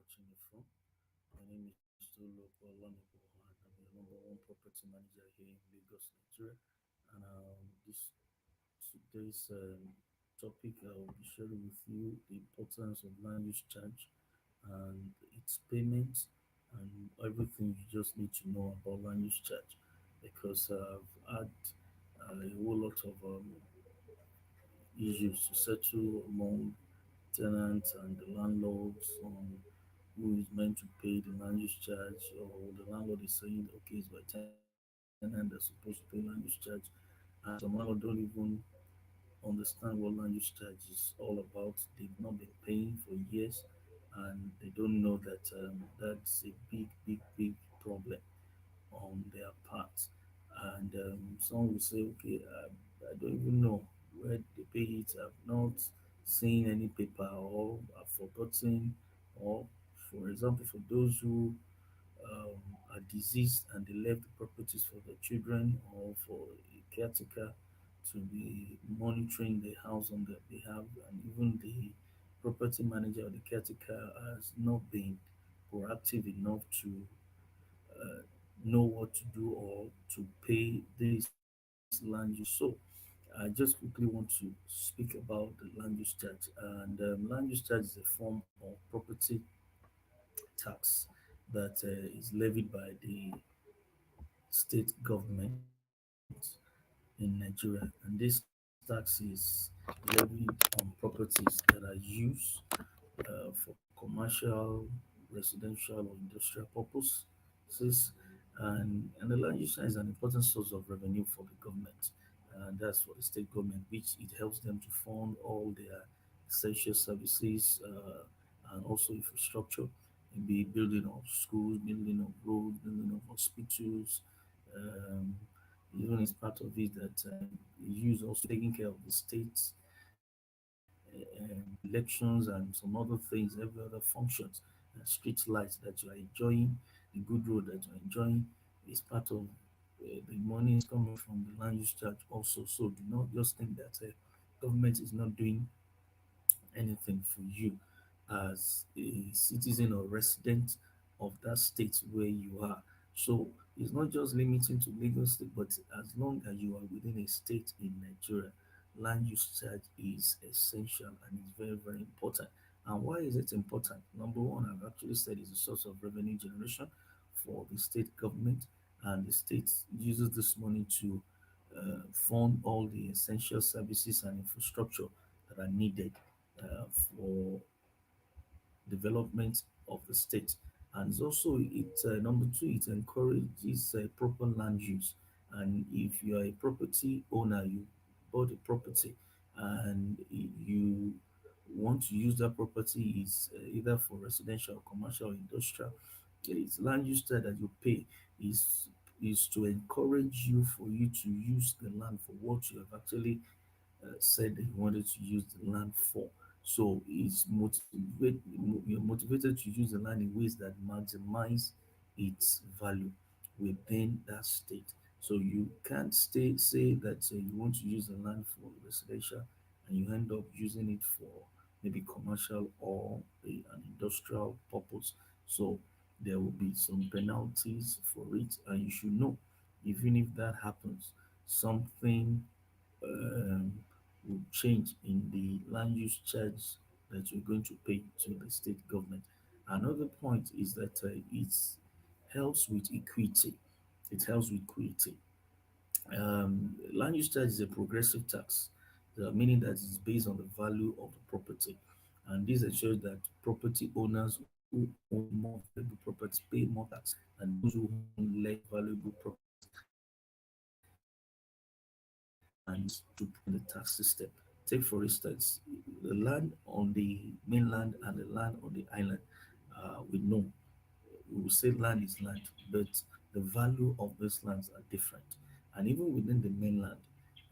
watching it from. My name is THOLU and I'm your number one property manager here in Lagos, Nigeria. And today's topic, I'll be sharing with you the importance of land use charge and its payment and everything you just need to know about land use charge because I've had a whole lot of issues to settle among tenants and the landlords on who is meant to pay the land use charge, or the landlord is saying, okay, it's by tenant that's supposed to pay land use charge. And some landlords don't even understand what land use charge is all about. They've not been paying for years and they don't know that that's a big problem on their part. And some will say, okay, I don't even know where they pay it. I've not seen any paper or I've forgotten. Or, for example, for those who are deceased and they left the properties for their children or for a caretaker to be monitoring the house on their behalf, and even the property manager or the caretaker has not been proactive enough to uh, know what to do or to pay this land use. So I just quickly want to speak about the land use charge. And land use charge is a form of property tax that is levied by the state government in Nigeria. And this tax is levied on properties that are used for commercial, residential, or industrial purposes. And the land use tax is an important source of revenue for the government. And that's for the state government, which it helps them to fund all their essential services and also infrastructure, maybe building of schools, building of roads, building of hospitals. Um, Even is part of it that use also taking care of the states elections and some other things, every other functions, street lights that you are enjoying, the good road that you're enjoying is part of the money is coming from the land use charge also. So do not just think that government is not doing anything for you as a citizen or resident of that state where you are. So it's not just limiting to Lagos State, but as long as you are within a state in Nigeria, land use charge is essential and is very important. And why is it important? Number one, I've actually said is a source of revenue generation for the state government, and the state uses this money to fund all the essential services and infrastructure that are needed for development of the state. And it's also number two, it encourages proper land use. And if you are a property owner, you bought a property and you want to use that property is either for residential, commercial, industrial, it's land use tax that you pay is is to encourage you for you to use the land for what you have actually said that he wanted to use the land for. So you're motivated to use the land in ways that maximize its value within that state. So you can't say that you want to use the land for residential and you end up using it for maybe commercial or an industrial purpose. So there will be some penalties for it, and you should know, even if that happens, something um, will change in the land use charge that you're going to pay to the state government. Another point is that it helps with equity. It helps with equity. Land use charge is a progressive tax, meaning that it's based on the value of the property. And this ensures that property owners who own more valuable properties pay more tax than those who own less valuable properties. And to the tax system. Take for instance, the land on the mainland and the land on the island. We know we will say land is land, but the value of those lands are different. And even within the mainland,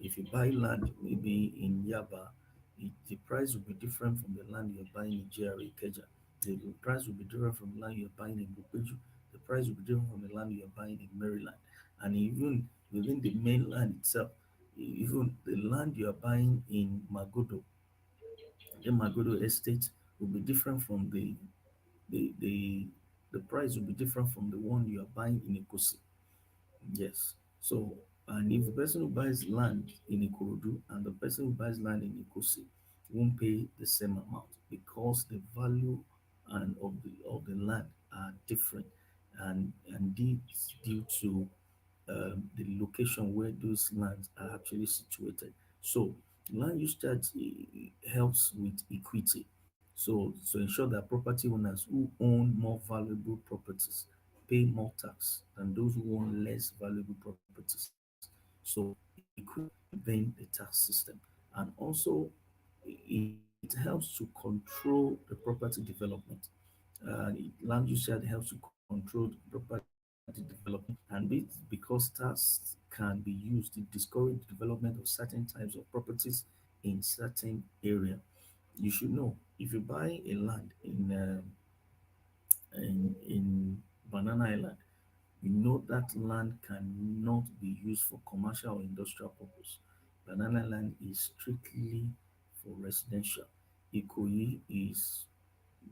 if you buy land maybe in Yaba, the price will be different from the land you're buying in GRA Keja. The price will be different from the land you're buying in Bupeju. The price will be different from the land you're buying in Maryland. And even within the mainland itself, even the land you're buying in Magodo, the Magodo estate will be different from the the the price will be different from the one you are buying in Ikosi. Yes. So, and if the person who buys land in Ikorodu and the person who buys land in Ikosi won't pay the same amount because the value and of the land are different, and this due to the location where those lands are actually situated. So, land use charge helps with equity. So, to ensure that property owners who own more valuable properties pay more tax than those who own less valuable properties. So, equity within the tax system. And also, it helps to control the property development. Land use charge helps to control property development, and because tax can be used to discourage the development of certain types of properties in certain area. You should know if you buy a land in Banana Island, you know that land cannot be used for commercial or industrial purpose. Banana land is strictly for residential. Ikoyi is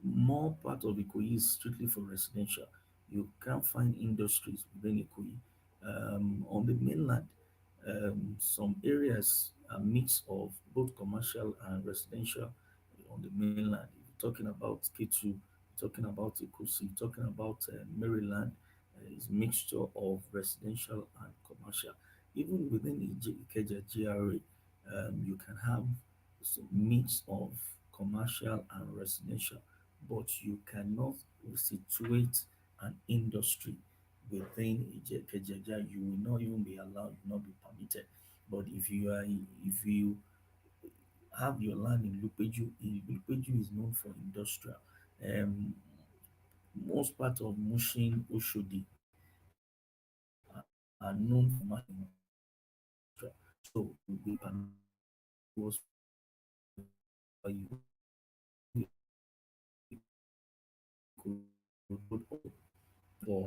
more part of Ikoyi is strictly for residential. You can't find industries within Ikoyi. On the mainland, some areas are mix of both commercial and residential on the mainland. If you're talking about K2, talking about Ikosi, talking about Maryland, is mixture of residential and commercial. Even within Ikeja GRA, you can have some mix of commercial and residential, but you cannot situate an industry within Ikeja. You will not even be allowed, you will not be permitted. But if you have your land in Lupeju, Lupeju is known for industrial. Um, most part of Mushin, Oshodi are known for commercial industrial. So you will be permitted to have your land in Lupeju. But if you have your land in Ikorodu for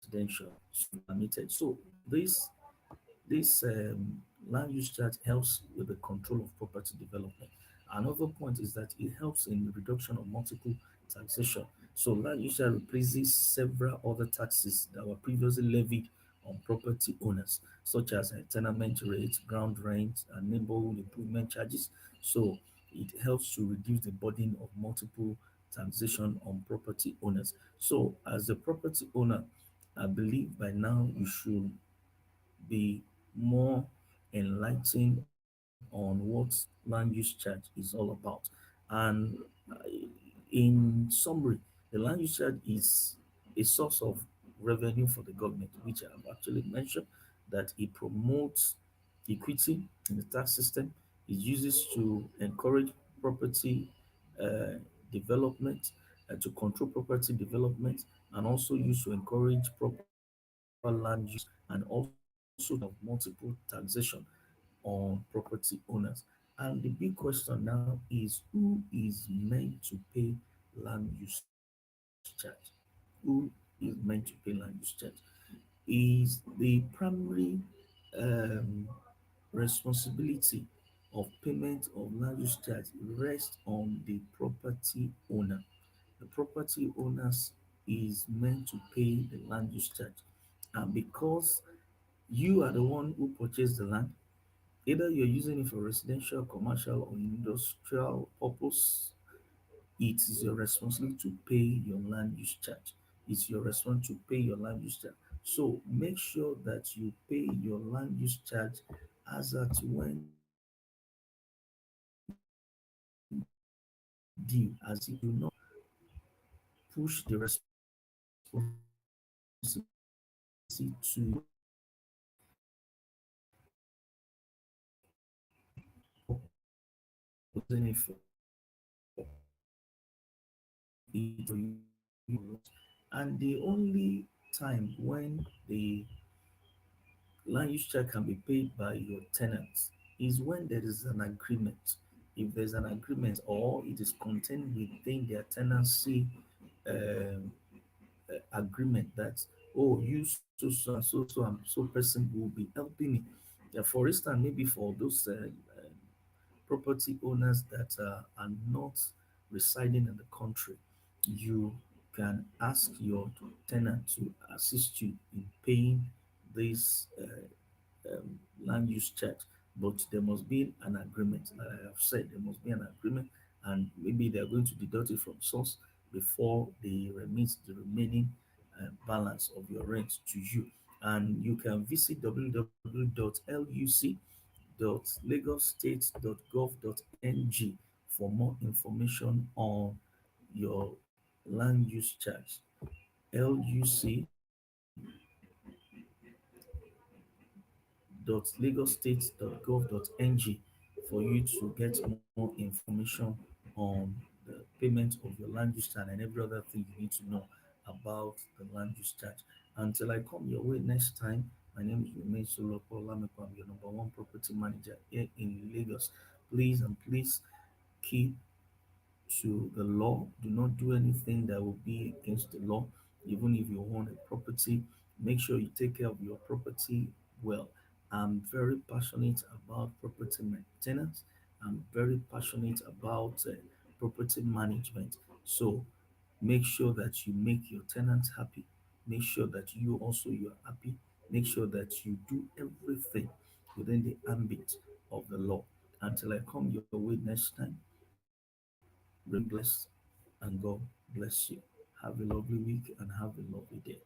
residential, so you are permitted. So this land use chart helps with the control of property development. Another point is that it helps in the reduction of multiple taxation. So land use chart replaces several other taxes that were previously levied on property owners, such as tenement rates, ground rent, and neighborhood improvement charges. So it helps to reduce the burden of multiple taxation on property owners. So as a property owner, I believe by now you should be more enlightened on what land use charge is all about. And in summary, the land use charge is a source of revenue for the government, which I've actually mentioned, that it promotes equity in the tax system. It uses to encourage property uh, development, to control property development, and also used to encourage proper land use, and also to of multiple taxation on property owners. And the big question now is who is meant to pay land use charge? Who is meant to pay land use charge? Is the primary um, responsibility of payment of land use charge rests on the property owner. The property owners is meant to pay the land use charge. And because you are the one who purchased the land, either you're using it for residential, commercial, or industrial purpose, it is your responsibility to pay your land use charge. It's your responsibility to pay your land use charge. So make sure that you pay your land use charge as at when due, as you do not push the responsibility to using it for it or you. And the only time when the land use charge can be paid by your tenants is when there is an agreement. If there's an agreement or it is contained within their tenancy um, agreement that, oh, you so and so person will be helping me. Yeah, for instance, maybe for those property owners that are not residing in the country, you can ask your tenant to assist you in paying this land use charge, but there must be an agreement. Like I have said, there must be an agreement, and maybe they are going to deduct it from source before they remit the remaining balance of your rent to you. And you can visit www.luc.lagosstate.gov.ng for more information on your land use charge. luc.lagossstate.gov.ng for you to get more information on the payment of your land use charge and every other thing you need to know about the land use charge. Until I come your way next time, my name is Remain Soloko Olameko. I'm your number one property manager here in Lagos. Please and please keep to the law. Do not do anything that will be against the law. Even if you own a property, make sure you take care of your property well. I'm very passionate about property maintenance. I'm very passionate about property management. So make sure that you make your tenants happy. Make sure that you are happy. Make sure that you do everything within the ambit of the law. Until I come your way next time, remain blessed and God bless you. Have a lovely week and have a lovely day.